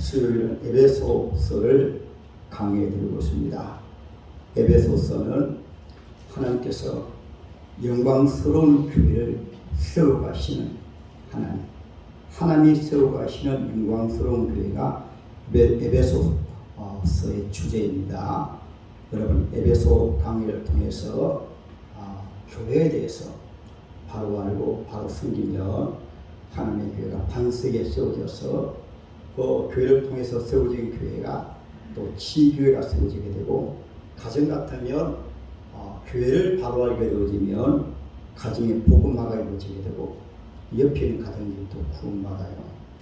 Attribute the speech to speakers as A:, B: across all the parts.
A: 수요일은 에베소서를 강의해 드리고 있습니다. 에베소서는 하나님께서 영광스러운 교회를 세워가시는 하나님이 세워가시는 영광스러운 교회가 에베소서의 주제입니다. 여러분, 에베소 강의를 통해서 교회에 대해서 바로 알고 바로 섬기면 하나님의 교회가 반석에 세워져서 그 교회를 통해서 세워진 교회가 또 지교회가 세워지게 되고, 가정 같으면 교회를 바로 알게 되어지면 가정의 복음화가 이루어지게 되고, 옆에 있는 가정들이 또 구원받아요.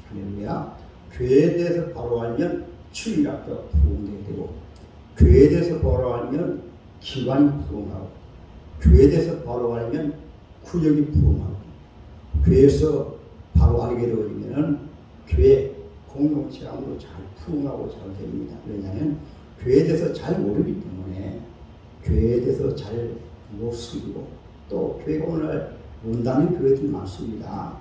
A: 할렐루야. 교회에 대해서 바로 알면 주일학교가 부흥되게 되고, 교회에 대해서 바로 알면 기관이 부흥하고, 교회에 대해서 바로 알면 구역이 부흥하고, 교회에서 바로 알게 되어지면 교회 공동체가 아무도 잘 부흥하고 잘 됩니다. 왜냐하면 교회에 대해서 잘 모르기 때문에, 교회에 대해서 잘 못 숨기고, 또 교회가 오늘 온다는 교회들이 많습니다.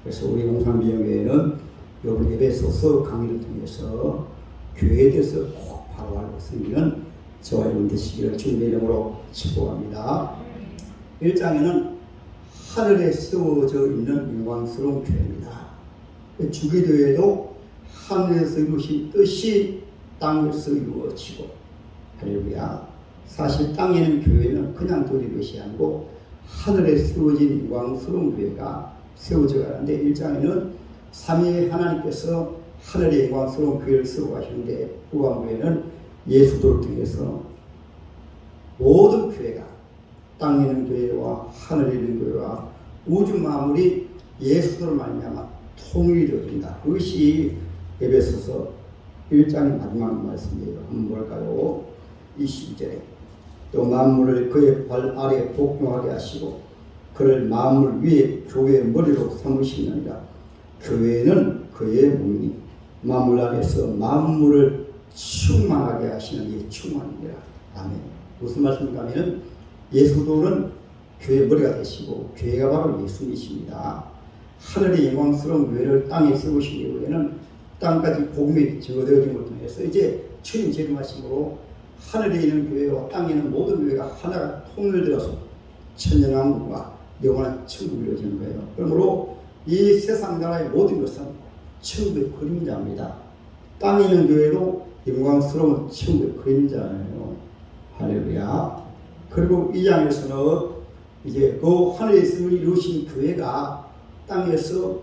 A: 그래서 우리 용산비영교회는 여러분 에베소서 강의를 통해서 교회에 대해서 꼭 바로 알고 있으면 저와 여러분 되시기를 주님의 이름으로 축복합니다. 1장에는 하늘에 세워져 있는 영광스러운 교회입니다. 주기도회도 하늘에서 이루신 뜻이 땅에서 이루어지고, 할렐루야. 사실 땅에 있는 교회는 그냥 두는 것이 아니고 하늘에 세워진 영광스러운 교회가 세워져 가는데, 1장에는 삼위의 하나님께서 하늘의 영광스러운 교회를 세워가시는데, 후반부에는 예수도를 통해서 모든 교회가 땅에 있는 교회와 하늘에 있는 교회와 우주 만물이 예수도를 말미암아 통일이 되어진다. 그것이 에베소서 1장의 마지막 말씀이에요. 한번 볼까요? 22절에 또 만물을 그의 발 아래 복종하게 하시고 그를 만물 위에 교회의 머리로 삼으시느니라. 교회는 그의 몸이니 만물 안에서 만물을 충만하게 하시는 이 충만이니라. 아멘. 무슨 말씀인가 하면 예수도는 교회의 머리가 되시고 교회가 바로 예수님이십니다. 하늘의 영광스러운 교회를 땅에 세우신 이후에는 땅까지 복음이 증거되어짐을 통해서 이제 주님 재림하심으로 하늘에 있는 교회와 땅에 있는 모든 교회가 하나가 통일되어서 천년왕국과 영원한 천국이 이루어지는 거예요. 그러므로 이 세상 나라의 모든 것은 천국의 그림자입니다. 땅에 있는 교회도 영광스러운 천국의 그림자예요. 할렐루야. 그리고 이 장에서는 이제 그 하늘에서 이루신 교회가 땅에서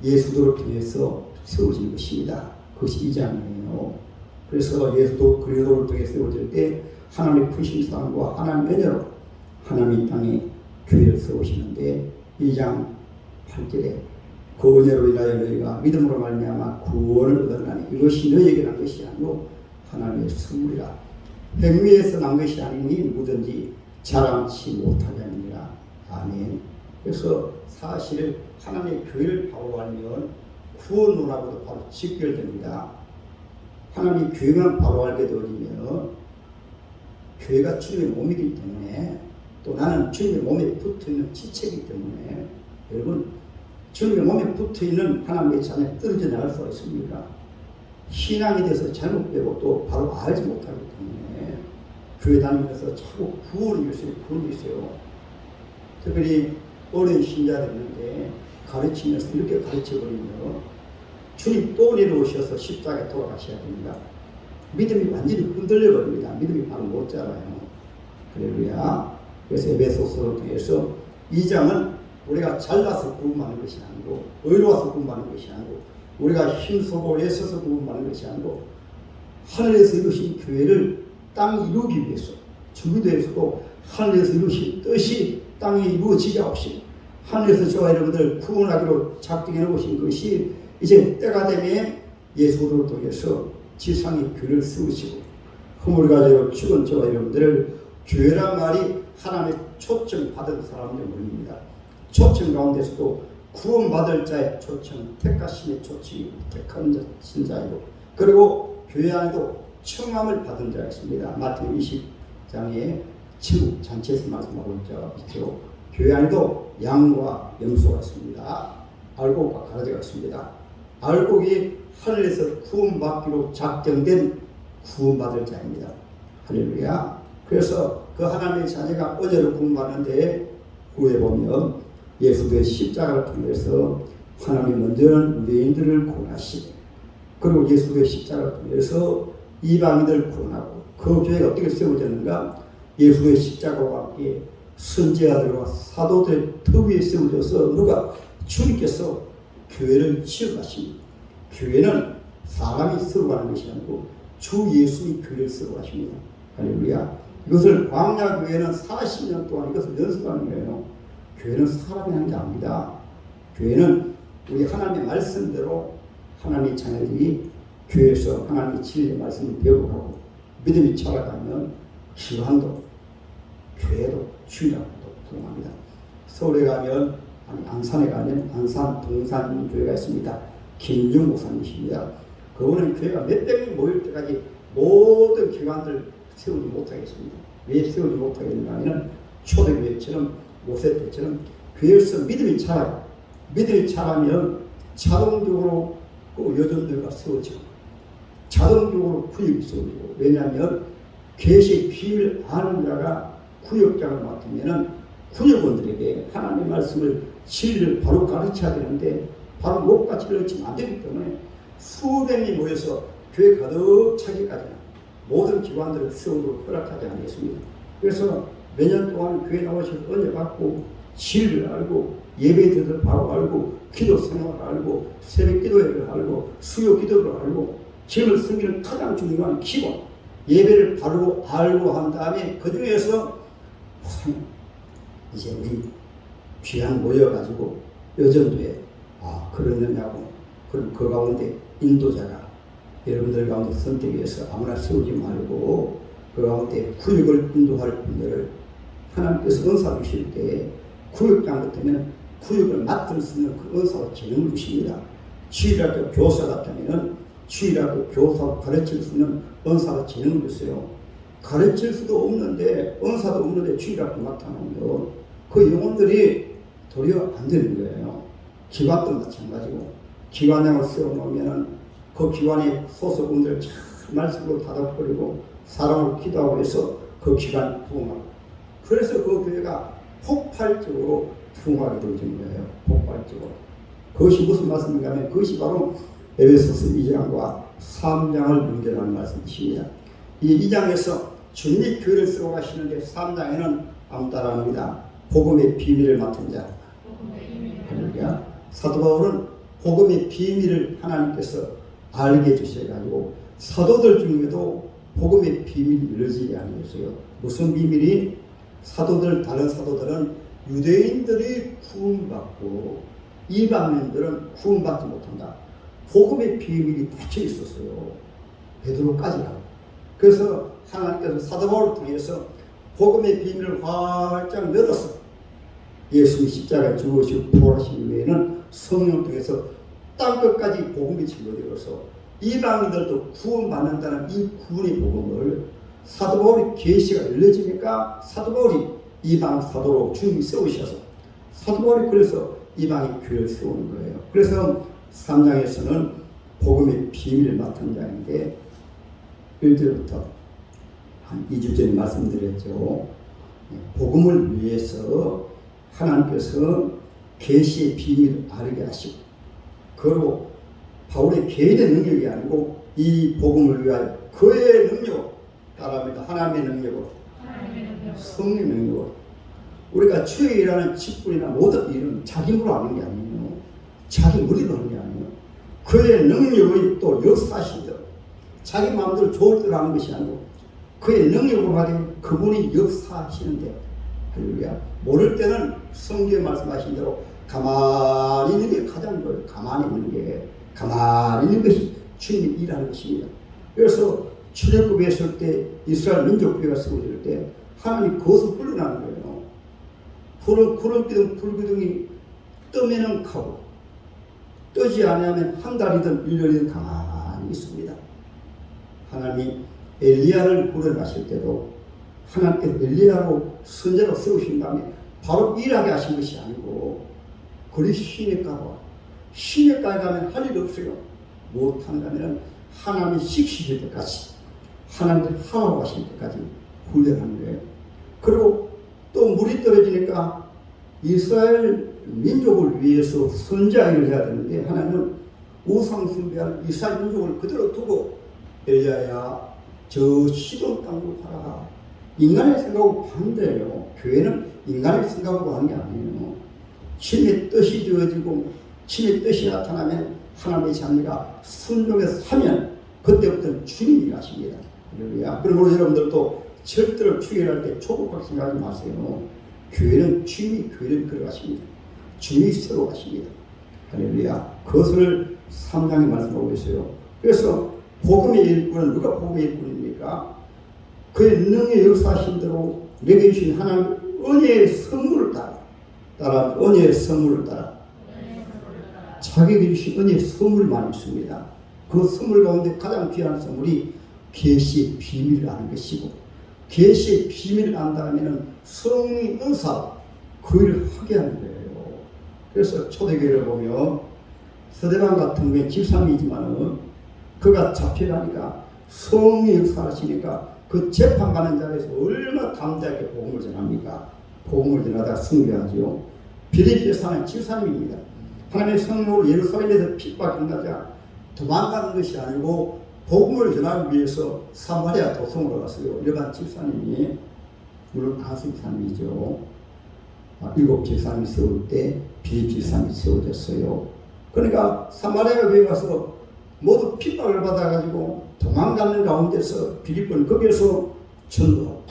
A: 예수도를 통해서 세워진 것입니다. 그것이 이 장이에요. 그래서 예수도 그리스도를 통해 세워질 때 하나님의 크신 사랑과 하나님의 은혜로 하나님이 땅에 교회를 세우시는데, 2장 8절에 그 은혜로 인하여 너희가 믿음으로 말미암아 구원을 얻었나니 이것이 너희에게 난 것이 아니고 하나님의 선물이라. 행위에서 난 것이 아니니 누구든지 자랑치 못하게 하느니라. 아멘. 그래서 사실 하나님의 교회를 바로 알면 구원론하고도 바로 직결됩니다. 하나님 교회만 바로 알게 되어지면 교회가 주님의 몸이기 때문에, 또 나는 주님의 몸에 붙어있는 지체이기 때문에, 여러분 주님의 몸에 붙어있는 하나님의 자녀에 떨어져 나갈 수가 있습니까? 신앙에 대해서 잘못되고 또 바로 알지 못하기 때문에 교회 다니면서 자꾸 구원이 있어요. 특별히 어린 신자들이 있는데 가르치면서 이렇게 가르쳐버리면 주님 또 내려오셔서 십자가에 돌아가셔야 됩니다. 믿음이 완전히 흔들려버립니다. 믿음이 바로 못 자라요. 할렐루야. 그래서 에베소서를 통해서 2장은 우리가 잘나서 구원받는 것이 아니고, 의로워서 구원받는 것이 아니고, 우리가 힘쓰고 애써서 구원받는 것이 아니고, 하늘에서 이루신 교회를 땅에 이루기 위해서, 주기도에서도 하늘에서 이루신 뜻이 땅에 이루어지게 없이 하늘에서 저와 여러분들 구원하기로 작정해 놓으신 것이 이제 때가 되면 예수를 통해서 지상의 교회를 세우시고, 허물가지로 죽은 저와 여러분들을 교회란 말이 하나님의 초청 받은 사람들 모릅니다. 초청 가운데서도 구원받을 자의 초청, 택하심의 초청이고 택한 신자이고, 그리고 교회 안에도 청함을 받은 자가 있습니다. 마태복음 20장에 천국 잔치에서 말씀하고 있죠. 교회 안에도 양과 염소가 있습니다. 알곡과 가라지가 있습니다. 알고 이 하늘에서 구원받기로 작정된 구원받을 자입니다. 할렐루야. 그래서 그 하나님의 자녀가 은혜로 구원받는데 후에 보면 예수의 십자가를 통해서 하나님 먼저는 유대인들을 구원하시고 그리고 예수의 십자가를 통해서 이방인들을 구원하고 그 교회가 어떻게 세워졌는가? 예수의 십자가와 함께 선지자들과 사도들의 터 위에 세워져서 누가? 주님께서 교회를 지어가십니다. 교회는 사람이 세워가는 것이 아니고 주 예수님이 교회를 세워가십니다. 할렐루야. 이것을 광야교회는 40년 동안 이것을 연습하는 거예요. 교회는 사람이 하는 게 아닙니다. 교회는 우리 하나님의 말씀대로 하나님의 자녀들이 교회에서 하나님의 진리의 말씀을 배우고 믿음이 자라가면 기관도 교회도 주일학교도 통합니다. 서울에 가면 안산에 가면 안산 동산 교회가 있습니다. 김중 목사님이십니다. 그분은 교회가 몇백 명 모일 때까지 모든 기관들 세우지 못하겠습니다. 왜 세우지 못하겠는가 하면 초대교회처럼 5세 때처럼 교회에서 믿음이 자라요. 믿음이 자라면 자동적으로 그 여전들과 세워지고 자동적으로 구역이 세워지고 왜냐하면 계시의 비밀을 아는 자가 구역장을 맡으면 구역원들에게 하나님의 말씀을 진리를 바로 가르쳐야 되는데 바로 못 가르치면 안 되기 때문에 수백 명이 모여서 교회 가득 차기까지는 모든 기관들을 세우도록 허락하지 않겠습니다. 그래서 몇 년 동안 교회 나오셔서 은혜 받고 진리를 알고 예배들을 바로 알고 기도 생활을 알고 새벽 기도회를 알고 수요 기도를 알고 죄를 숨기는 가장 중요한 기본 예배를 바로 알고 한 다음에 그 중에서 이제 우리 귀한 모여가지고 여전도에 그러느냐고 그럼 그 가운데 인도자가 여러분들 가운데 선택해서 아무나 세우지 말고 그 가운데 구역을 인도할 분들을 하나님께서 은사 주실 때 구역장 같으면 구역을 맡을 수 있는 그 은사와 재능을 주십니다. 주일학교 교사 같으면 주일학교 교사로 가르칠 수 있는 은사와 재능을 주세요. 가르칠 수도 없는데 은사도 없는데 주일학교 맡아놓으면 그 영혼들이 도리어 안 되는 거예요. 기관도 마찬가지고 기관장을 세워놓으면 그 기관의 소속분들 참 말씀으로 다닥거리고 사람으로 기도하고 해서 그 기관이 부흥하고 그래서 그 교회가 폭발적으로 부흥하게 되어지는 거예요. 폭발적으로. 그것이 무슨 말씀인가 하면 그것이 바로 에베소서 2장과 3장을 연결하는 말씀이십니다. 이 2장에서 주님이 교회를 쓰고 가시는데 3장에는 아무도 안 합니다. 복음의 비밀을 맡은 자. 할렐루야. 사도 바울은 복음의 비밀을 하나님께서 알게 해주셔가지고 사도들 중에도 복음의 비밀이 이루어지지 않았어요. 무슨 비밀이? 사도들, 다른 사도들은 유대인들이 구원받고 이방인들은 구원받지 못한다. 복음의 비밀이 닫혀 있었어요. 베드로까지라고. 그래서 하나님께서 사도 바울을 통해서 복음의 비밀을 활짝 열어서 예수의 십자가에 죽으시고 부활하신 후에는 성령을 통해서 땅끝까지 복음이 전거되어서 이방인들도 구원받는다는 이 구원의 복음을 사도 바울의 계시가 열려지니까 사도 바울이 이방 사도로 주님이 세우셔서 사도 바울이 그래서 이방의 교회를 세우는 거예요. 그래서 3장에서는 복음의 비밀을 맡은 자인데 1절부터 한 2주 전에 말씀드렸죠. 복음을 위해서 하나님께서 계시의 비밀을 알게 하시고 그리고 바울의 개인의 능력이 아니고 이 복음을 위하여 그의 능력 따라합니다. 하나님의 능력으로 성령의 능력으로 우리가 주의 일하는 직분이나 모든 일은 자기 힘으로 하는 게 아니에요. 자기 머리로 하는 게 아니에요. 그의 능력의 또 역사하신 대로 자기 마음대로 좋을 대로 하는 것이 아니고 그의 능력으로 하되 그분이 역사하시는데 할렐루야. 모를 때는 성경에 말씀하신 대로 가만히 있는 게 가장 좋아요. 가만히 있는 것이 주님이 일하는 것입니다. 그래서 출애굽에 있을 때 이스라엘 민족교회가 세워질 때 하나님이 그것을 불러나는 거예요. 구름기둥 불기둥이 뜨면은 가고 뜨지 않으면 한 달이든 1년이든 가만히 있습니다. 하나님이 엘리야를 불러나실 때도 하나님께서 엘리야로 선제로 세우신 다음에 바로 일하게 하신 것이 아니고 그리 쉬니까 시내까지 가면 할 일 없어요. 못한다면 하나님이 시키실 때까지, 하나님이 하라고 하실 때까지 훈련하는 거예요. 그리고 또 물이 떨어지니까 이스라엘 민족을 위해서 선지자를 해야 되는데 하나님은 우상 숭배한 이스라엘 민족을 그대로 두고 엘리야야 저 시돈 땅으로 가라. 인간의 생각하고 반대예요. 교회는 인간의 생각하고 하는 게 아니에요. 주님의 뜻이 되어지고 주님의 뜻이 나타나면 하나님의 자녀가 순종해서 하면 그때부터는 주님이 하십니다. 할렐루야. 그러므로 여러분들도 절대로 주일할 때 조급하게 생각하지 마세요. 교회는 주님이 교회를 걸어가십니다. 주님이 새로 가십니다. 할렐루야. 그것을 3장에 말씀하고 있어요. 그래서 복음의 일꾼은 누가 복음의 일꾼입니까? 그의 능히 역사하신 대로 내게 주신 하나님 은혜의 선물을 따라 은혜의 선물을 따라 자기에게 주신 은혜의 선물이 많이 있습니다. 그 선물 가운데 가장 귀한 선물이 계시의 비밀을 아는 것이고, 계시의 비밀을 안다면 성령의 은사 그 일을 하게 하는 거예요. 그래서 초대교회를 보면 스데반 같은 경우에 집사님이지만은 그가 잡혀가니까 성령의 역사하시니까 그 재판받는 자리에서 얼마나 담대하게 복음을 전합니까? 복음을 전하다가 승리하지요. 빌립 집사는 집사님입니다. 하나님의 성령으로 예루살렘에서 핍박한다자 도망가는 것이 아니고 복음을 전하기 위해서 사마리아 도성으로 갔어요. 일반 집사님이, 물론 다수 집사님이죠. 7 집사님이 세울 때 빌립 집사님이 세워졌어요. 그러니까 사마리아 교회 가서 모두 핍박을 받아가지고 도망가는 가운데서 빌립은 거기에서 전도,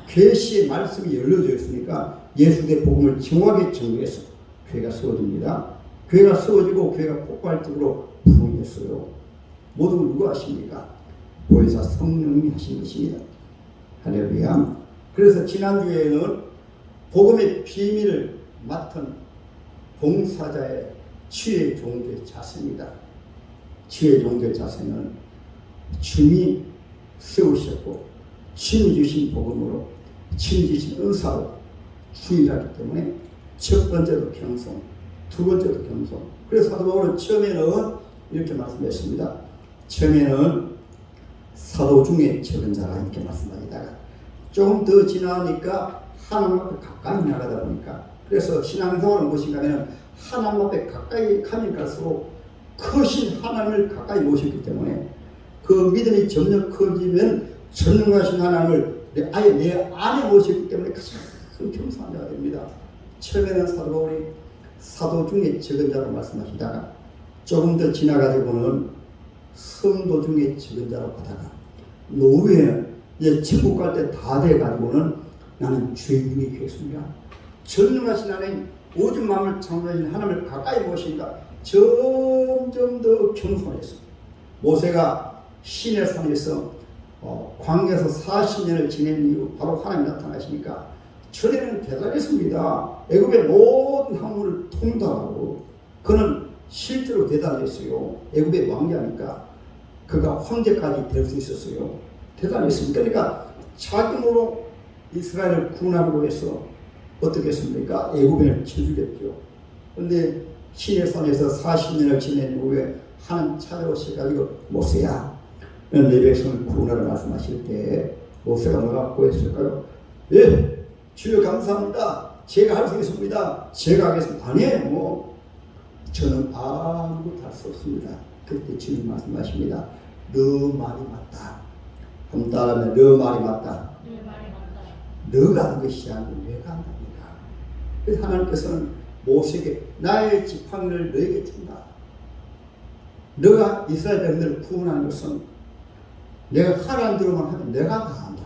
A: 계시의 말씀이 열려져 있으니까 예수의 복음을 정확하게 전개해서 교회가 세워집니다. 교회가 세워지고 교회가 폭발적으로 부흥했어요. 모든 걸 누가 하십니까? 보혜사 성령님이 하신 것입니다. 할렐루야. 그래서 지난주에는 복음의 비밀을 맡은 봉사자의 치유의 종교의 자세입니다. 치유의 종교의 자세는 주님이 세우셨고 주님이 주신 복음으로 주님이 주신 은사로 주의하기 때문에 첫 번째로 경성, 두 번째로 경성. 그래서 사도 바울은 처음에는 이렇게 말씀했습니다. 처음에는 사도 중에 적은 자라 이렇게 말씀하시다가 조금 더 지나니까 하나님 앞에 가까이 나가다 보니까, 그래서 신앙생활은 무엇인가 하면 하나님 앞에 가까이 가면 갈수록 크신 하나님을 가까이 모셨기 때문에 그 믿음이 점점 커지면 전능하신 하나님을 아예 내 안에 모셨기 때문에 가장 겸손한 자가 됩니다. 처음에는 사도 바울이 사도 중에 적은 자로 말씀하시다가 조금 더 지나가지고는 성도 중에 적은 자로 가다가 노후에는 이제 천국 갈 때 다 돼가지고는 나는 주인님이 되겠습니다. 전능하신 하나님, 오직 마음을 창조하신 하나님을 가까이 모시니까 점점 더 겸손했습니다. 모세가 시내산에서 광야에서 40년을 지낸 이후 바로 하나님이 나타나시니까 전에는 대단했습니다. 애굽의 모든 항구를 통달하고 그는 실제로 대단했어요. 애굽의 왕자니까 그가 황제까지 될 수 있었어요. 대단했습니다. 그러니까 자기 몸으로 이스라엘을 구원하기 위해서 어떻게 했습니까? 애굽인을 쳐주겠죠. 그런데 시내산에서 40년을 지낸 후에 하나님 찾아오셔가지고 모세야, 내 백성을 구원하라 말씀하실 때 모세가 뭐라고 했을까요? 예, 주여 감사합니다. 제가 할 수 있습니다. 제가 하겠습니다. 아니에요. 저는 아무것도 할 수 없습니다. 그때 주님 말씀하십니다. 너 말이 맞다. 한번 따라하면 너 말이 맞다. 너가 하는 것이 아니고 내가 한답니다. 그래서 하나님께서는 모세에게 나의 지팡이를 너에게 준다. 너가 이스라엘 백성들을 구원하는 것은 내가 하라는 대로만 하면 내가 다 한다.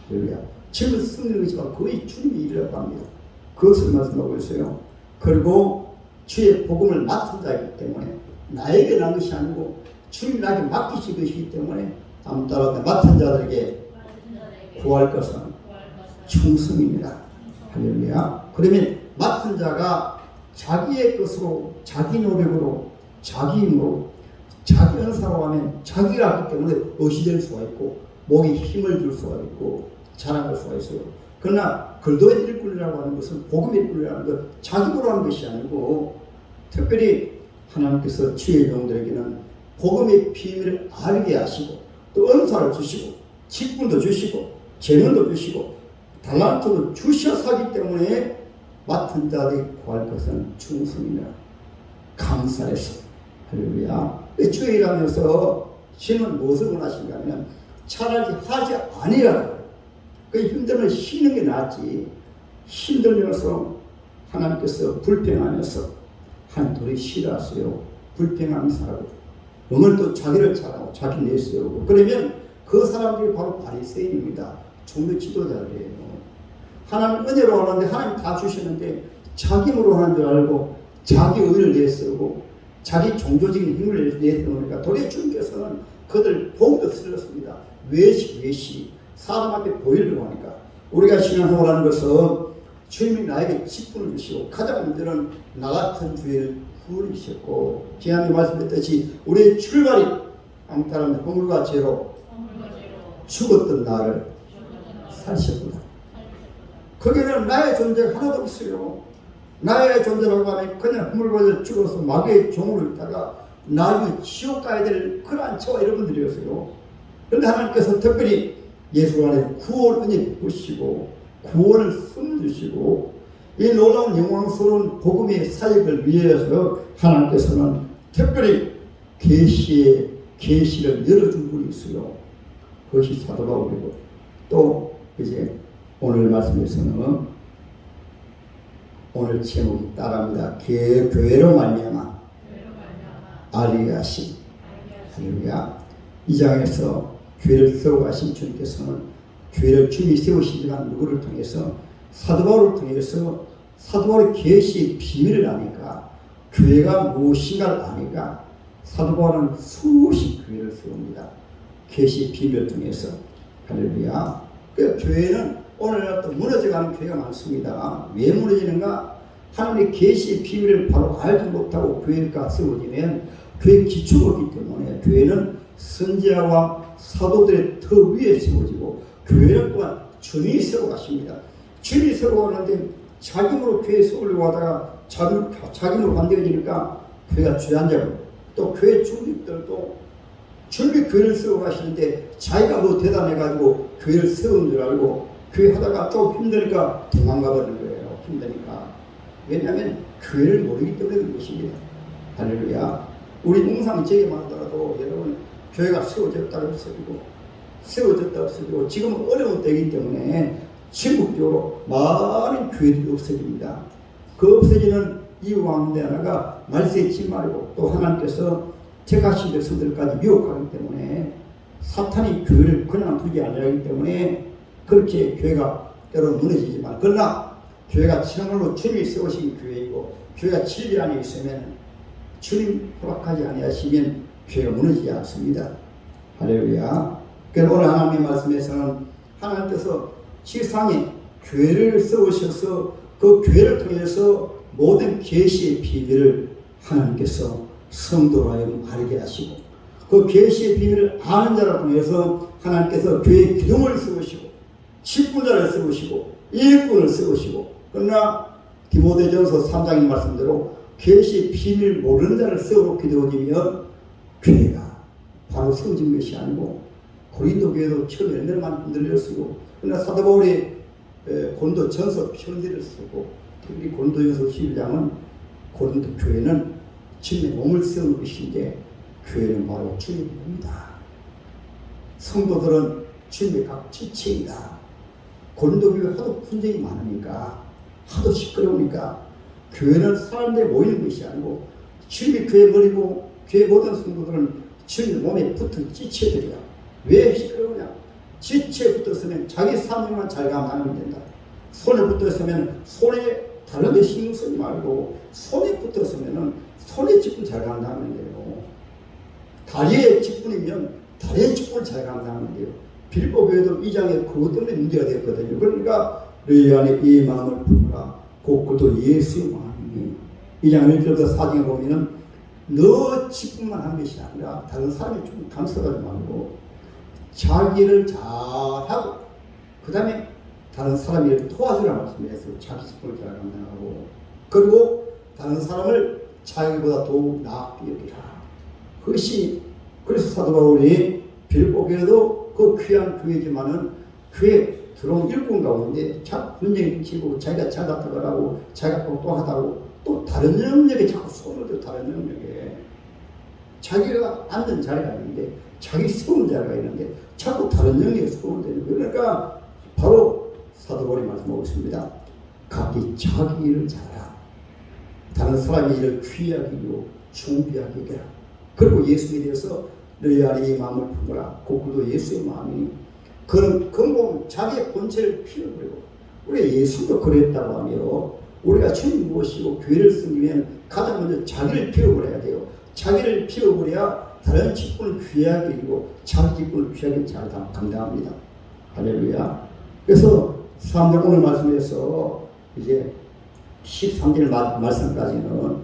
A: 그러니까 지금 쓰는 것이지만 거의 주님이 일이라고 합니다. 그것을 말씀하고 있어요. 그리고 주의 복음을 맡은 자이기 때문에 나에게 난 것이 아니고 주님 나에게 맡기신 것이기 때문에 다음 따라 맡은 자들에게 구할 것은 충성입니다. 할렐루야. 그러면 맡은 자가 자기의 것으로, 자기 노력으로, 자기 힘으로, 자기 은사로 하면 자기가 하기 때문에 의시될 수가 있고 목에 힘을 줄 수가 있고 자랑할 수가 있어요. 그러나 글도의 일꾼이라고 하는 것은 복음의 일꾼이라는 것, 자기 보러 하는 것이 아니고 특별히 하나님께서 주의 종들에게는 복음의 비밀을 알게 하시고 또 은사를 주시고 직분도 주시고 재능도 주시고 달란트도 주셔서 하기 때문에 맡은 자들이 구할 것은 충성이라 감사해서 할렐루야. 주의 일하면서 주는 무엇을 원하신가 하면 차라리 하지 아니라고 그 힘들면 쉬는 게 낫지 힘들면서 하나님께서 불평하면서 한 둘이 싫어하세요. 불평하면서 하고 오늘도 자기를 잘하고 자기 내세우고 그러면 그 사람들이 바로 바리새인입니다. 종교 지도자들이에요. 하나님 은혜로 하는데 하나님 다 주시는데 자기 힘으로 하는 줄 알고 자기 의를 내세우고 자기 종교적인 힘을 내세우니까 도리어 주님께서는 그들 복도 쓰셨습니다. 외식 사람 앞에 보이려고 하니까 우리가 신앙생활하는 것은 주님이 나에게 직분을 주시고 가장 먼저는 나 같은 죄를 구원이셨고 지난주에 말씀드렸듯이 우리의 출발이 방탕한 허물과 죄로 죽었던 나를 살리셨구나. 거기는 나의 존재가 하나도 없어요. 나의 존재라고 하면 그냥 허물과 죄 죽어서 마귀의 종으로 있다가 나중에 지옥 가야 될 그러한 저와 여러분들이었어요. 그런데 하나님께서 특별히 예수 안에 구원 은혜 부으시고 구원을 선주시고 이 놀라운 영광스러운 복음의 사역을 위해서 하나님께서는 특별히 계시를 열어준 분이 있어요. 그것이 사도 바울이고 또 이제 오늘 말씀에서는 오늘 제목이 따라합니다. 교회로 말미암아 알게 하심. 할렐루야. 이 장에서 교회를 세워가신 주님께서는 교회를 주님이 세우시지만 누구를 통해서 사도 바울을 통해서 사도 바울의 계시의 비밀을 아니까 교회가 무엇인가를 아니까 사도 바울은 수없이 교회를 세웁니다. 계시의 비밀을 통해서. 할렐루야. 그 교회는 오늘날 또 무너져가는 교회가 많습니다. 왜 무너지는가? 하나님의 계시의 비밀을 바로 알지 못하고 교회가 세워지면 교회 기초가 없기 때문에 교회는 선지자와 사도들의 터 위에 세워지고 교회는 또한 주님이 세워가십니다. 주님이 세워가는데 자기 힘으로 교회 세우려고 하다가 자기 힘으로 반대해지니까 교회가 주저앉아버리고 또 교회 중직들도 주님이 교회를 세워가시는데 자기가 뭐 대단해가지고 교회를 세우는 줄 알고 교회 하다가 좀 힘드니까 도망가 버리는 거예요. 힘드니까. 왜냐하면 교회를 모르기 때문에 그런 것입니다. 할렐루야. 우리 웅상 제게만 하더라도 여러분 교회가 세워졌다 없어지고 지금은 어려운 때이기 때문에 전국적으로 많은 교회들이 없어집니다. 그 없어지는 이유 가운데 하나가 말세의 진말이고 또 하나님께서 택하신 백성들까지 미혹하기 때문에 사탄이 교회를 그냥 두지 않으기 때문에 그렇게 교회가 때로 무너지지만 그러나 교회가 정말로 주님이 세우신 교회이고 교회가 진리 안에 있으면 주님 허락하지 아니하시면 교회가 무너지지 않습니다. 할렐루야. 그래서 오늘 하나님의 말씀에서는 하나님께서 세상에 교회를 세우셔서 그 교회를 통해서 모든 계시의 비밀을 하나님께서 성도로 하여금 알게 하시고 그 계시의 비밀을 아는 자를 통해서 하나님께서 교회의 기둥을 세우시고 직분자를 세우시고 일꾼을 세우시고 그러나 디모데전서 3장의 말씀대로 계시의 비밀을 모르는 자를 세워놓게 되어지면 교회가 바로 세워진 것이 아니고 고린도 교회도 처음에 얼마나 흔들렸고 그러나 사도 바울이 고린도 전서 편지를 쓰고 특히 고린도전서 11장은 고린도 교회는 주님의 몸을 세우는 것인데 교회는 바로 주님의 몸이다. 성도들은 주님의 각 지체이다. 고린도 교회 하도 분쟁이 많으니까 하도 시끄러우니까 교회는 사람들이 모이는 것이 아니고 주님의 교회 머리고 교회 모든 성도들은 주님의 몸에 붙은 지체들이야. 왜 시끄러우냐? 지체에 붙었으면 자기 사명만 잘 감당하면 된다. 손에 붙었으면 손에 다른 데 신경 쓰지 말고 손에 붙었으면 손에 직분 잘 감당하면 돼요. 다리에 직분이면 다리에 직분을 잘 감당하면 돼요. 빌립보 교회도 2장에 그것 때문에 문제가 되었거든요. 그러니까 너희 안에 이 마음을 품으라. 그것도 예수의 마음이니 2장 1절부터 4장에 보면은 너 직분만 한 것이 아니라 다른 사람이 좀 감싸가지 말고 자기를 잘하고 그 다음에 다른 사람을 도와주라는 말씀을 해서 자기 직분을 잘 감당하고 그리고 다른 사람을 자기보다 더욱 나았게 여기라. 그것이 그래서 사도 바울이 빌보교회도 그 귀한 교회지만은 교회 들어온 일꾼 가운데 자꾸 분쟁이 치고 자기가 잘났다고 하고 자기가 똑똑하다고 또 다른 영역에 자꾸 손을 대 다른 영역에 자기가 앉은 자리가 있는데 자기 세운 자리가 있는데 자꾸 다른 영역에 손을 대는 거예요. 그러니까 바로 사도 바울이 말씀하고 있습니다. 각기 자기 일을 잘하라. 다른 사람의 일을 귀하게 여기고 중비하게 여겨라. 그리고 예수에 대해서 너희 안에 이 마음을 품어라. 그것도 예수의 마음이니 그런 근본 자기의 본체를 피워버리고 우리가 예수도 그랬다고 하며 우리가 주님 모시고 교회를 섬기면 가장 먼저 자기를 피워버려야 돼요. 자기를 피워버려야 다른 직분을 귀하게 여기고 자기 직분을 귀하게 잘 감당합니다. 할렐루야. 그래서 사람들 오늘 말씀에서 이제 13절 말씀까지는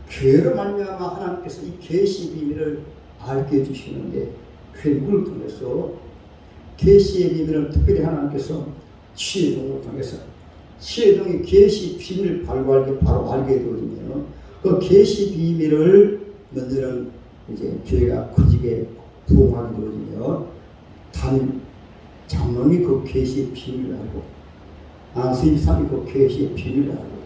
A: 교회로 말미암아 하나님께서 이 계시 비밀을 알게 해주시는데 교회를 통해서 계시의 비밀을 특별히 하나님께서 치혜종을 통해서 치혜종이 계시 비밀을 바로 알게 되어지면 그 계시 비밀을 먼저는 이제 교회가 커지게 부흥하게 되어지면 담임 장로님이 그 계시의 비밀을 알고 안수임사님이 그 계시의 비밀을 알고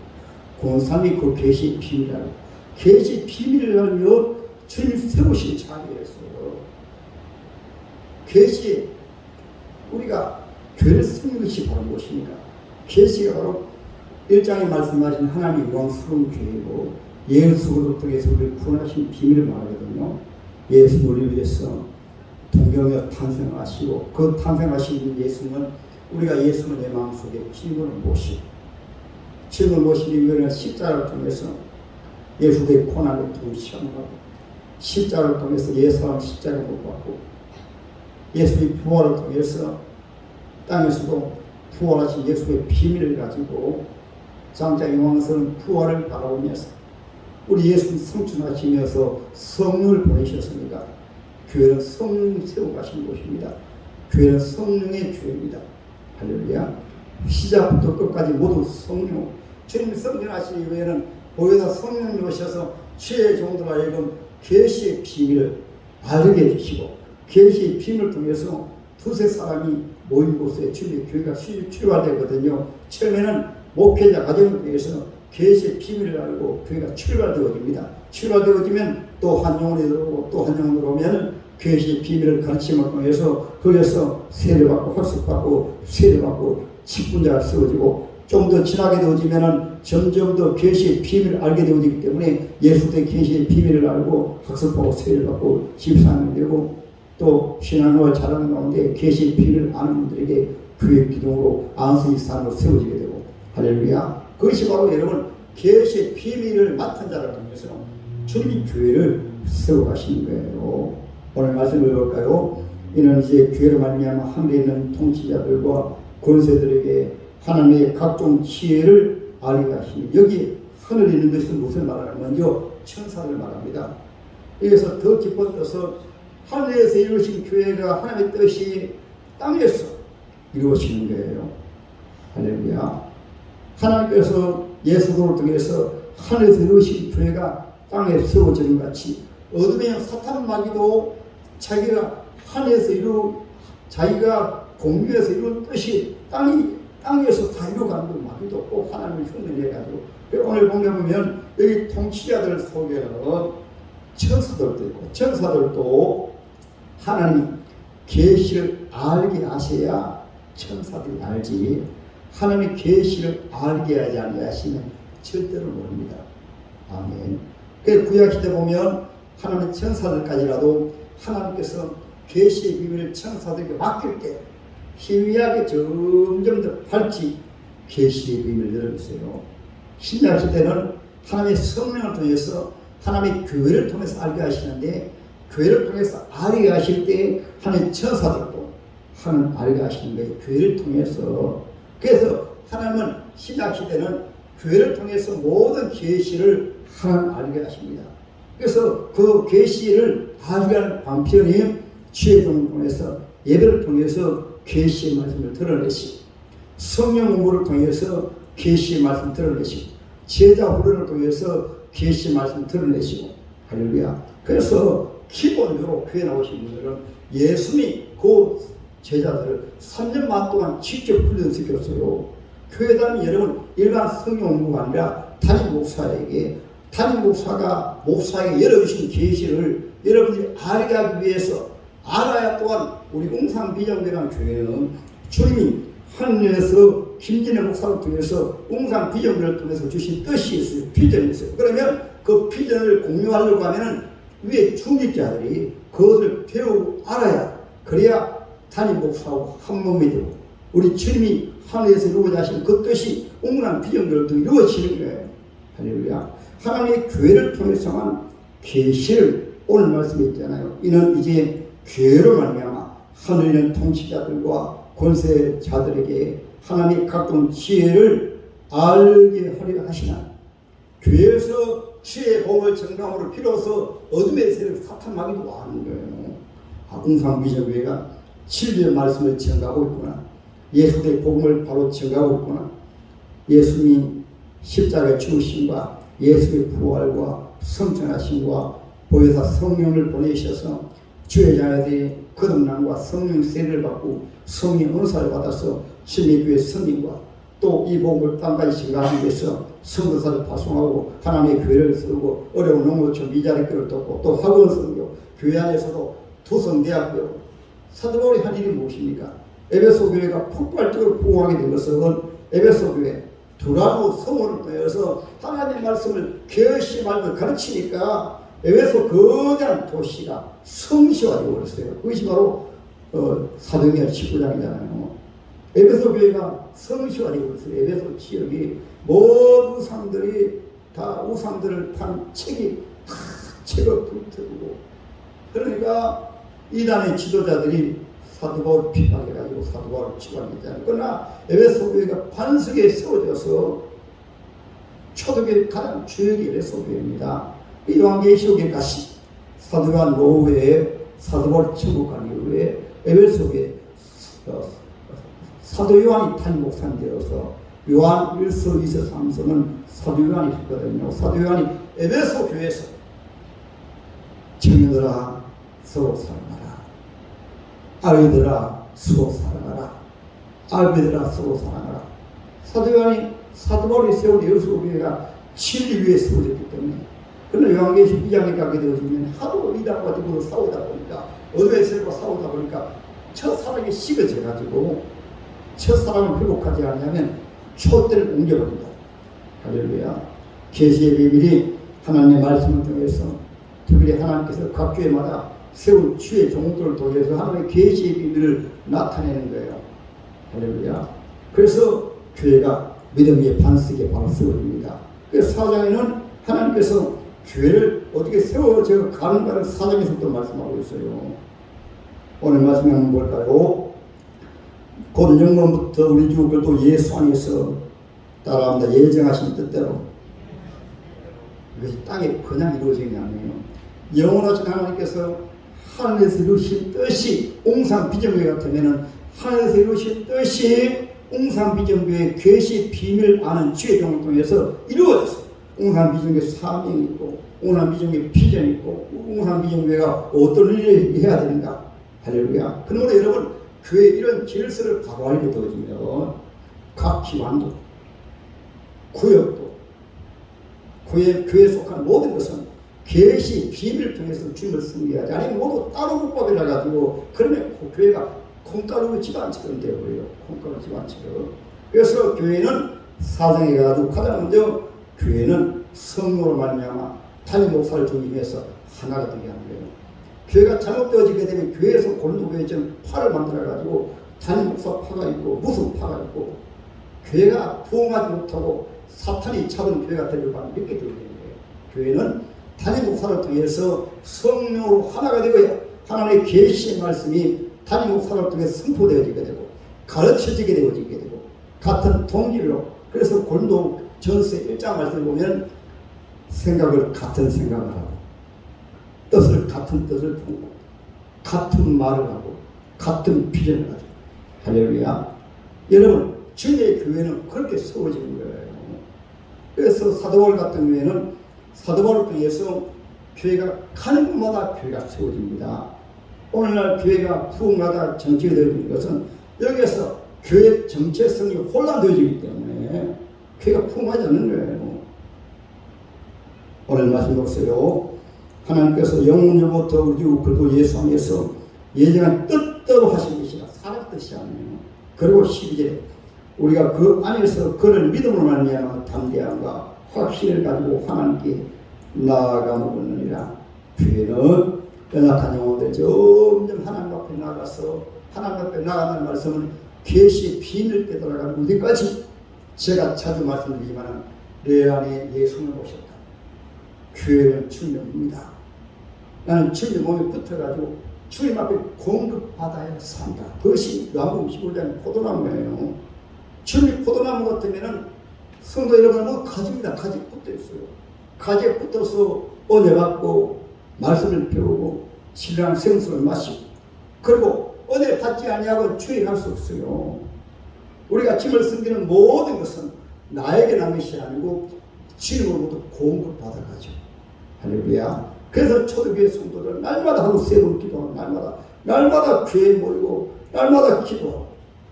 A: 권사님이 그 계시의 비밀을 알고 계시 비밀을 알면 주님 세우신 자리에서 계시 우리가 교회를 쓰는 것이 바로 무엇입니까? 계시가 바로 1장에 말씀하신 하나님의 영광스러운 교회고 예수를 통해서 우리를 구원하신 비밀을 말하거든요. 예수 우리를 위해서 동경에 탄생하시고 그 탄생하신 예수는 우리가 예수는 내 마음속에 주님을 모시고 주님을 모시기 위해서 십자가를 통해서 예수의 고난을 동시하고 십자가를 통해서 예수와 십자가를 못 받고 예수의 부활을 통해서 땅에서도 부활하신 예수의 비밀을 가지고 장자 영광스러운 부활을 바라보면서 우리 예수님 성춘하시면서 성령을 보내셨습니다. 교회는 성령이 세워가신 곳입니다. 교회는 성령의 교회입니다. 할렐루야. 시작부터 끝까지 모두 성령 주님 성전하시기 위해는 보혜사 성령이 오셔서 주의 종들과 하여금 계시의 비밀을 알게 해주시고 계시의 비밀을 통해서 두세 사람이 모인 곳에 주님의 교회가 출발되거든요. 처음에는 목회자 가정을 통해서 계시의 비밀을 알고 교회가 출발되어집니다. 출발되어지면 또 한 영혼이 들어오고 또 한 영혼이 들어오면 계시의 비밀을 가르침을 통해서 거기에서 세례받고 학습받고 세례받고 직분자가 세워지고 좀 더 지나게 되어지면은 점점 더 계시의 비밀을 알게 되어지기 때문에 예수의 계시의 비밀을 알고 학습하고 세례받고 집사님이 되고 또 신앙생활 잘하는 가운데 계시의 비밀을 아는 분들에게 교회 기둥으로 안수의 산으로 세워지게 되고 할렐루야. 그것이 바로 여러분 계시의 비밀을 맡은 자를 통해서 주님이 교회를 세워가시는 거예요. 오늘 말씀을 볼까요? 이는 이제 교회로 말미암아 하늘에 있는 통치자들과 권세들에게 하나님의 각종 지혜를 알게 하시니 여기 하늘에 있는 것은 무슨 말하는 먼저 천사를 말합니다. 여기서 더 깊은 뜻은 하늘에서 이루어진 교회가 하나님의 뜻이 땅에서 이루어지는 거예요. 할렐루야. 하나님께서 예수를 통해서 하늘에서 이루어진 교회가 땅에 세워지는 같이 어둠의 사탄 마귀도 자기가 하늘에서 자기가 공중에서 이룬 뜻이 땅에서 다 이루어가는 걸 마귀도 꼭 하나님을 흉내내가지고 오늘 보면 여기 통치자들 속에는 천사들도 있고 천사들도 하나님이 계시를 알게 하셔야 천사들이 알지 하나님의 계시를 알게 하지 않으시면 절대로 모릅니다. 아멘. 그 구약시대 보면 하나님의 천사들까지라도 하나님께서 계시의 비밀을 천사들에게 맡길 때 희미하게 점점 더 밝히 계시의 비밀을 열어주세요. 신약시대는 하나님의 성령을 통해서 하나님의 교회를 통해서 알게 하시는데 교회를 통해서 알게 하실 때 하나님의 천사들도 하나님 알게 하시는 거예요. 교회를 통해서. 그래서 하나님은 신약시대는 교회를 통해서 모든 계시를 하나님 알게 하십니다. 그래서 그 계시를 알게 하는 방편이 지혜종을 통해서 예배를 통해서 계시의 말씀을 드러내시고 성령 공부를 통해서 계시의 말씀을 드러내시고 제자 훈련을 통해서 계시 말씀 드러내시고 할렐루야. 그래서 기본적으로 교회 나오신 분들은 예수님이 그 제자들을 3년 반 동안 직접 훈련시켰어요. 교회 다니는 여러분 일반 성경 공부가 아니라 담임 목사에게 담임 목사가 목사에게 열어주신 계시를 여러분들이 알게 하기 위해서 알아야 또한 우리 웅산비전교회라는 교회는 주님이 하늘에서 김진애 목사를 통해서 웅산비전교회를 통해서 주신 뜻이 있어요. 비전이 있어요. 그러면 그 비전을 공유하려고 하면은 위에 중직자들이 그것을 배우고 알아야 그래야 담임 목사하고 한 몸이 되고 우리 주님이 하늘에서 이루고자 하신 그 뜻이 웅산비전교회를 통해 이루어지는 거예요. 할렐루야. 하나님의 교회를 통해서만 계시를 오늘 말씀에 있잖아요. 이는 이제 교회로 말미암아 하늘에 있는 통치자들과 권세자들에게 하나님의 각종 지혜를 알게 하리라 하시나 교회에서 지혜의 복을 전감으로 비로소 어둠의 세력 사탄 마귀도 아는 거예요. 웅산비전교회가 진리의 말씀을 전가하고 있구나. 예수의 복음을 바로 전가하고 있구나. 예수님이 십자가의 죽으심과 예수의 부활과 성천하심과 보혜사 성령을 보내셔서 주의 자녀들이 거듭남과 성령 세례를 받고 성령 은사를 받아서 신의교회 선임과 또 이 복음을 땅까지 증가하기 위해서 선교사를 파송하고 하나님의 교회를 세우고 어려운 농어촌 미자리교를 돕고 또 학원 선교 교회 안에서도 두성대학교 사도 바울이 한 일이 무엇입니까? 에베소 교회가 폭발적으로 부흥하게 된 것은 에베소 교회 두라노 성원을 통해서 하나님의 말씀을 계시말로 가르치니까 에베소 거대한 도시가 성시화되고 그랬어요. 그것이 바로 사도행전 19장이잖아요. 에베소 교회가 성시화되고 그랬어요. 에베소 지역이 모든 우상들이 다 우상들을 판 책이 다 책을 불태우고 그러니까 이단의 지도자들이 사도 바울을 비판해가지고 사도 바울을 치고하잖아요. 그러나 에베소 교회가 반석에 세워져서 초대교회 가장 주역이 에베소 교회입니다. 이 요한계시록에까지 사도 요한 노후에 사도 바울 천국 간 이후에 에베소 교회 사도 요한이 담임 목사님 되어서 요한 1서, 2서, 3서는 사도 요한이 있거든요. 사도 요한이 에베소 교회에서 청년들아 서로 사랑하라. 아이들아 서로 사랑하라. 아비들아 서로 사랑하라. 사도 요한이 사도 바울이 세운 에베소 교회가 진리 위에 세워졌기 때문에 그러나 요한계시록 2장에 가게 되어지면 하도 이단과 누구로 싸우다 보니까 어둠의 세력과 싸우다 보니까 첫사랑이 식어져 가지고 첫사랑을 회복하지 않으면 촛대를 옮겨버린다. 할렐루야. 계시의 비밀이 하나님의 말씀을 통해서 특별히 하나님께서 각 교회마다 세운 주의 종들을 통해서 하나님의 계시의 비밀을 나타내는 거예요. 할렐루야. 그래서 교회가 믿음 위에 반석에 바로 세워집니다. 그래서 4장에는 하나님께서 교회를 어떻게 세워져 가는가를 4장에서 또 말씀하고 있어요. 오늘 말씀은 뭘까요? 곧 영원부터 우리 주 그리스도 예수 안에서 따라합니다. 예정하신 뜻대로. 이것이 땅에 그냥 이루어진 게 아니에요. 영원하신 하나님께서 하늘에서 이루신 뜻이 웅산비전교회가 되면은 하늘에서 이루신 뜻이 웅산비전교회 계시 비밀 아는 주의 종을 통해서 이루어졌어요. 웅산비전교회 사명이 있고 웅산비전교회 비전이 있고 웅산비전교회가 어떤 일을 해야 되는가. 할렐루야. 그러므로 여러분 교회 이런 질서를 바로알게 되어지면 각 기관도 구역도 교회에 속한 모든 것은 계시 비밀을 통해서 주님을 섬겨야지 아니면 모두 따로 국밥이라 가지고 그러면 그 교회가 콩가루 집안처럼 되어버려요. 콩가루 집안처럼. 그래서 교회는 사정에 가지고 가장 먼저 교회는 성령으로 말미암아 담임 목사를 중심해서 하나가 되게 하는 거예요. 교회가 잘못되어지게 되면 교회에서 골목교회처럼 파를 만들어가지고 담임 목사 파가 있고 무슨 파가 있고 교회가 부흥하지 못하고 사탄이 잡은 교회가 되려고 하는 이렇게 되게 되는 거예요. 교회는 담임 목사를 통해서 성령으로 하나가 되고요. 하나님의 계시의 말씀이 담임 목사를 통해 선포되어지게 되고 가르쳐지게 되어지게 되고 같은 동질로 그래서 고린도 전서 1장 말씀을 보면 생각을 같은 생각을 하고 뜻을 같은 뜻을 품고 같은 말을 하고 같은 비전을 가지고 할렐루야. 여러분 주님의 교회는 그렇게 세워지는 거예요. 그래서 사도 바울 같은 경우에는 사도 바울을 통해서 교회가 가는 곳마다 교회가 세워집니다. 오늘날 교회가 부흥하다 정체가 되는 것은 여기에서 교회 정체성이 혼란되어지기 때문에 교회가 부흥하지 않는 거예요. 오늘 말씀 보세요. 하나님께서 영원부터 우리 그리고 예수 안에서 예정한 뜻대로 하신 것이라 사람 뜻이 아니에요. 그리고 12절에 우리가 그 안에서 그를 믿음으로 말미암아 담대함과 확신을 가지고 하나님께 나아가느니라. 교회는 연약한 영혼들 점점 하나님 앞에 나가서 하나님 앞에 나가는 말씀은 계시의 비밀을 깨달아가는 우리까지 제가 자주 말씀드리지만 내 안에 예수를 모셨다. 교회는 주님입니다. 나는 주님 몸에 붙어가지고 주님 앞에 공급받아야 산다. 그것이 요한복음 15장 포도나무예요. 주님이 포도나무 같으면은 성도 여러분 뭐 가지입니다. 가지 붙어 있어요. 가지에 붙어서 은혜 받고 말씀을 배우고 신랑 생수를 마시고 그리고 은혜 받지 아니하고 주의할 수 없어요. 우리가 짐을 섬기는 모든 것은 나에게 난 것이 아니고 주님으로부터 공급받아가죠. 할렐루야. 그래서 초대교회 성도들 날마다 하루 세 번 기도하고 날마다 교회에 모이고 날마다 기도하고.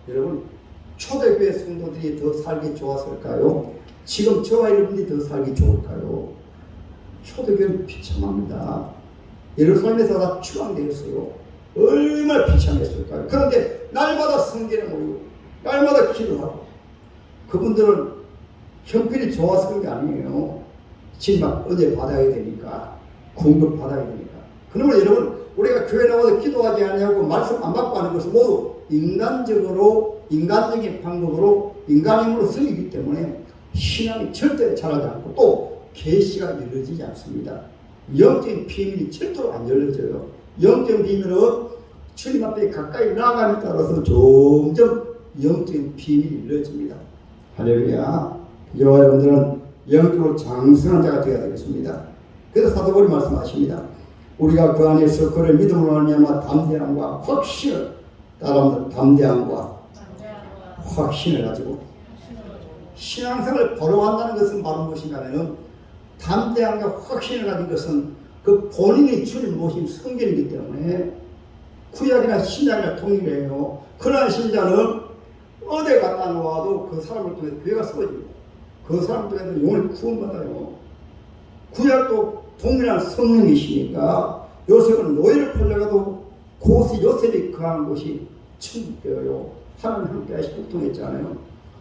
A: 여러분 초대교회 성도들이 더 살기 좋았을까요? 지금 저와 여러분들이 더 살기 좋을까요? 초대교회는 비참합니다. 예루살렘에서 다 추방되었어요. 얼마나 비참했을까요? 그런데 날마다 성전에 모이고 날마다 기도하고. 그분들은 형편이 좋아서 그런 게 아니에요. 지금 막 은혜 받아야 되니까 공급 받아야 되니까. 그러면 여러분 우리가 교회 나와서 기도하지 않냐고 말씀 안 받고 하는 것은 모두 인간적인 방법으로 인간의 힘으로 쓰이기 때문에 신앙이 절대 자라지 않고 또 계시가 이루어지지 않습니다. 영적인 비밀이 절대로 안 열려져요. 영적인 비밀은 주님 앞에 가까이 나아감에 따라서 점점 영적인 비밀이 이루어집니다. 할렐루야. 저와 여러분들은 영적으로 장성한 자가 되어야 되겠습니다. 그래서 사도 바울이 말씀하십니다. 우리가 그 안에서 그를 믿음으로 말미암아 담대함과 확신을 따라하는 담대함과 확신을 가지고 신앙생활을 벌어간다는 것은 바로 무엇인가 하면 담대함과 확신을 가진 것은 그 본인이 주님 모신 성경이기 때문에 구약이나 신약이나 동일해요. 그러한 신자는 어디 갔다 놓아도 그 사람을 통해 교회가 세워집니다. 그 사람을 통해서 영혼을 구원받아요. 구약도 동일한 성령이시니까 요셉은 노예를 풀려가도 그곳에 요셉이 거한 곳이 천국이에요. 하나님 함께 하시고 통했잖아요.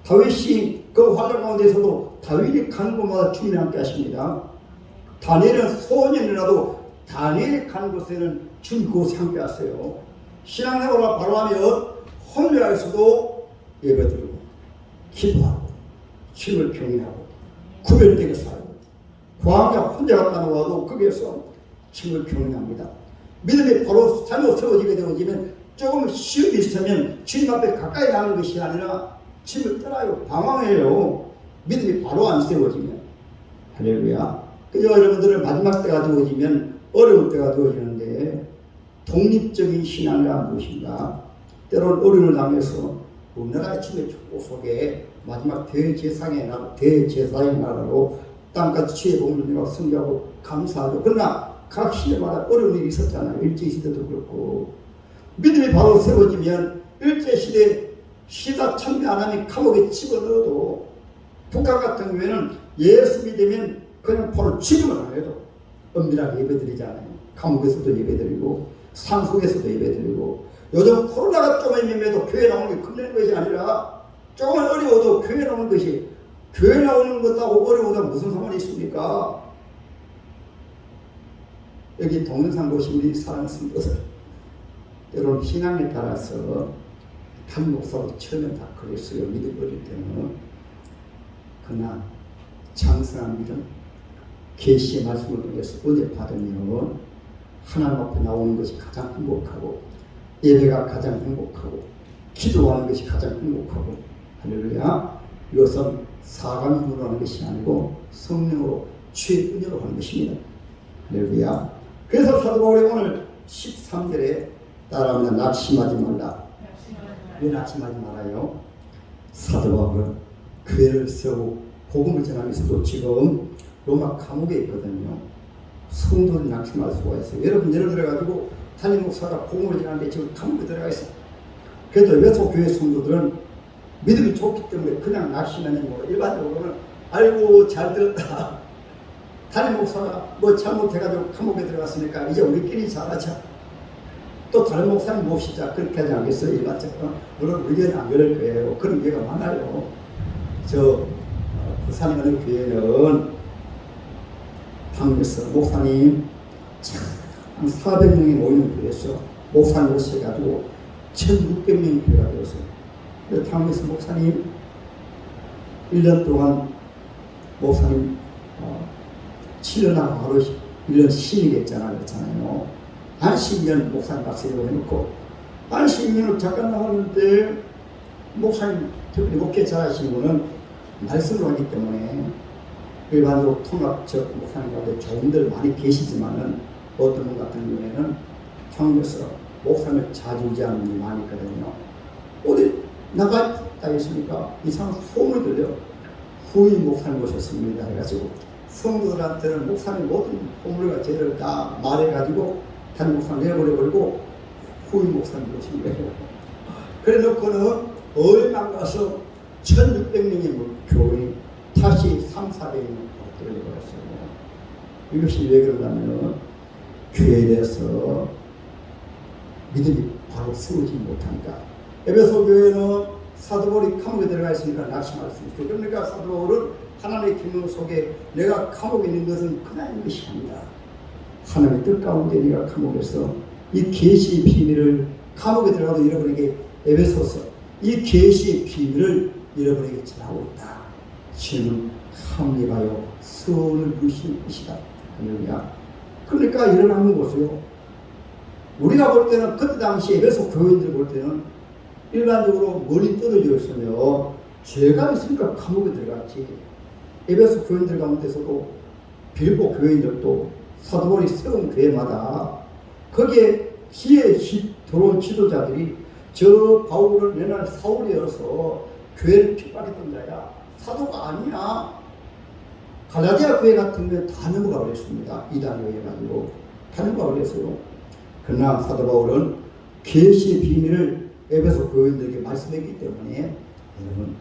A: 다윗이 그 환란 가운데서도 다윗이 가는 곳마다 주님이 함께 하십니다. 다니엘은 소년이라도 다니엘이 가는 곳에는 주님 그곳에 함께 하세요. 신앙생활을 바로 하면 혼자에서도 예배드리고 기도하고 주님을 경외하고 구별되게 살고 광야 혼자 갔다 놓아도 거기에서 주님을 경외합니다. 믿음이 바로 잘못 세워지게 되어지면 조금 시험이 있으면 주님 앞에 가까이 가는 것이 아니라 주님을 떠나요. 방황해요. 믿음이 바로 안 세워지면. 할렐루야. 그저 여러분들은 마지막 때가 되어지면 어려울 때가 되어지는데 독립적인 신앙이란 무엇인가? 때로는 어려움을 당해서 우리나라의 주의 축복 속에 마지막 대제사장의 나라로 땅까지 취해보면 승리하고 감사하죠. 그러나 각 시대마다 어려운 일이 있었잖아요. 일제시대도 그렇고. 믿음이 바로 세워지면 일제시대 시사 참배 안 하면 감옥에 집어넣어도 북한 같은 경우에는 예수 믿으면 그냥 바로 지금은 안 해도 엄밀하게 예배드리잖아요. 감옥에서도 예배드리고 산속에서도 예배드리고 요즘 코로나가 조금 임해도 교회 나오는 게 겁내는 것이 아니라 조금 어려워도 교회 나오는 것이 교회 나오는 것하고 어려워도 무슨 상관이 있습니까? 여기 동영상 보시면 우리 사랑하는 것을 때로는 신앙에 따라서 한 목사도 처음에 다 그랬어요. 믿음 어릴 때는. 그러나 장성한 믿음 계시의 말씀을 통해서 은혜 받으면 하나님 앞에 나오는 것이 가장 행복하고 예배가 가장 행복하고 기도하는 것이 가장 행복하고 할렐루야. 이것은 사람의 힘으로 하는 것이 아니고 성령으로 주의 은혜로 하는 것입니다. 할렐루야. 그래서 사도 바울이 오늘 13절에 따라하면 낙심하지 말라. 왜 낙심하지 말아요? 사도 바울은 교회를 세우고 복음을 전하면서도 지금 로마 감옥에 있거든요. 성도들이 낙심할 수가 있어요. 여러분 예를 들어가지고 담임 목사가 공을 지나는데 지금 감옥에 들어가 있어. 그래도 에베소 교회 성도들은 믿음이 좋기 때문에 그냥 낙심하는 거. 일반적으로는 아이고 잘 들었다. 담임 목사가 뭐 잘못해가지고 감옥에 들어갔으니까 이제 우리끼리 잘하자. 또 다른 목사님 몹시자. 그렇게 하지 않겠어요? 일반적으로. 물론 의견은 안 그럴 거예요. 그런 교회가 많아요. 저 부산에 어느 교회는 당에서 목사님 한 400명이 모이는 교회였어. 목사님 오셔가지고 1600명 교회가 되었어요. 그래서 당에서 목사님 1년 동안 목사님 7년하고 하루 1년 신이겠잖아요. 그렇잖아요. 안식년 목사님 박사라고 해놓고 안식년을 잠깐 나왔는데 목사님 특별히 목회 잘하시는 분은 말씀을 하기 때문에 일반적으로 통합적 목사님 가운데 좋은들 많이 계시지만은 어떤 분 같은 경우에는 향교에서 목사님을 자주지하는 분이 많이 있거든요. 어디 나가 있으니까 이상한 소문이 들려. 후임 목사님 오셨습니다 해가지고 성도들한테는 목사님 모든 호물과 죄를 다 말해가지고 담임 목사님 내버려버리고 후임 목사님 오신 거예요. 그래 놓고는 얼마 가서 1600명의 교인이 다시 3,400명 떨어져버렸어요. 이것이 왜 그러냐면 교회에 대해서 믿음이 바로 세우지 못하니까. 에베소 교회는 사도 바울이 감옥에 들어가 있으니까 낙심할 수 있어요. 그러니까 사도 바울은 하나님의 기능 속에 내가 감옥에 있는 것은 그냥 것이 아니다. 하나님의 뜻 가운데 네가 감옥에서 이 계시의 비밀을 감옥에 들어가도 여러분에게 에베소서 이 계시의 비밀을 여러분에게 전하고 있다. 지금 합리하여 선을 부르시는 것이다. 할렐루야. 그러니까 일어나는 것이요. 우리가 볼 때는 그때 당시 에베소 교인들 볼 때는 일반적으로 머리 떨어져 있으며 죄가 있으니까 감옥에 들어갔지. 에베소 교인들 가운데서도 빌보 교인들도 사도 바울이 세운 교회마다 거기에 시에 들어온 지도자들이 저 바울을 옛날 사울이어서 교회를 핍박했던 자야. 사도가 아니야. 갈라디아 교회 같은 경우에 다 넘어가 버렸습니다. 이단에 해가지고 다 넘어가 버렸어요. 그러나 사도 바울은 계시의 비밀을 에베소 교인들에게 말씀했기 때문에 여러분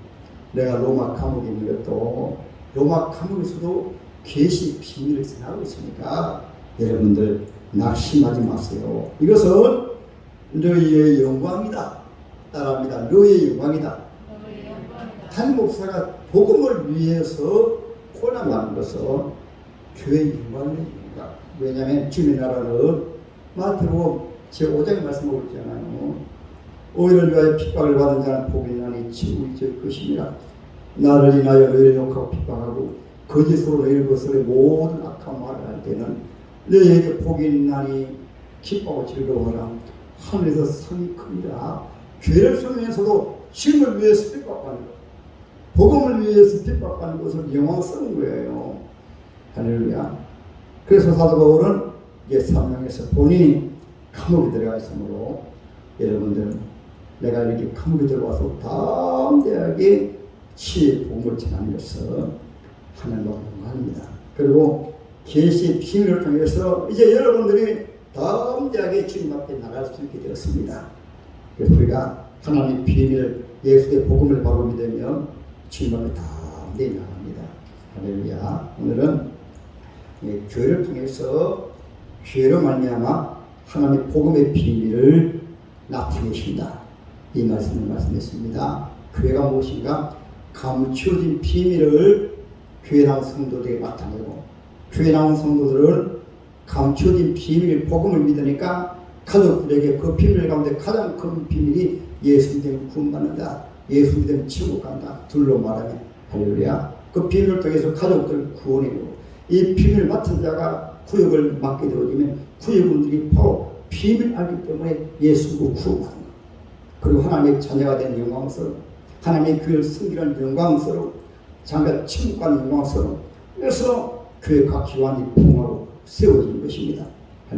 A: 내가 로마 감옥에 있는 것도 로마 감옥에서도 계시의 비밀을 전하고 있으니까 여러분들 낙심하지 마세요. 이것은 너희의 영광이다. 따라합니다. 너희의 영광이다. 한 목사가 복음을 위해서 고난하는 것은 교회의 영광입니다. 왜냐하면 주님의 나라는 마태복음 제5장의 말씀을 있잖아요. 오히려 위하여 핍박을 받은 자는 복이 있나니 지옥이 될 것입니다. 나를 인하여 너희를 욕하고 핍박하고 거짓으로 너희를 벗어내 모든 악한 말을 할 때는 너희에게 복이 있나니 기뻐하고 즐거워하라. 하늘에서 상이 큽니다. 죄를 섬기면서도 힘을 위해서 핍박하는 것, 복음을 위해서 핍박하는 것을 영광스러운 거예요. 할렐루야. 그래서 사도 바울은 이제 사명에서 본인이 감옥에 들어가 있으므로 여러분들 내가 이렇게 감옥에 들어와서 담대하게 치유의 복음을 전하는 것은 하나님과 영광입니다. 그리고 계시의 비밀을 통해서 이제 여러분들이 담대하게 주님 앞에 나갈 수 있게 되었습니다. 그래서 우리가 하나님의 비밀 예수의 복음을 바로 믿으면 주님 앞에 담대히 나갑니다. 할렐루야. 오늘은 교회를 통해서 교회로 말미암아 하나님의 복음의 비밀을 나타내신다. 이 말씀을 말씀했습니다. 교회가 무엇인가? 감추어진 비밀을 교회 나온 성도들에게 나타내고 교회 나온 성도들은 감추어진 비밀 복음을 믿으니까 가족들에게 그 비밀 가운데 가장 큰 비밀이 예수 믿으면 구원받는다. 예수 믿으면 지옥 간다. 둘로 말하면 할렐루야. 그 비밀을 통해서 가족들을 구원해내고 이 비밀을 맡은 자가 구역을 맡게 되어지면 구역원들이 바로 비밀을 알기 때문에 예수로 구원받는 것. 그리고 하나님의 자녀가 된 영광스러움, 하나님의 교회를 섬기는 영광스러움, 장가 침묵하는 영광스러움. 그래서 교회 각 기관이 부흥하고 세워지는 것입니다.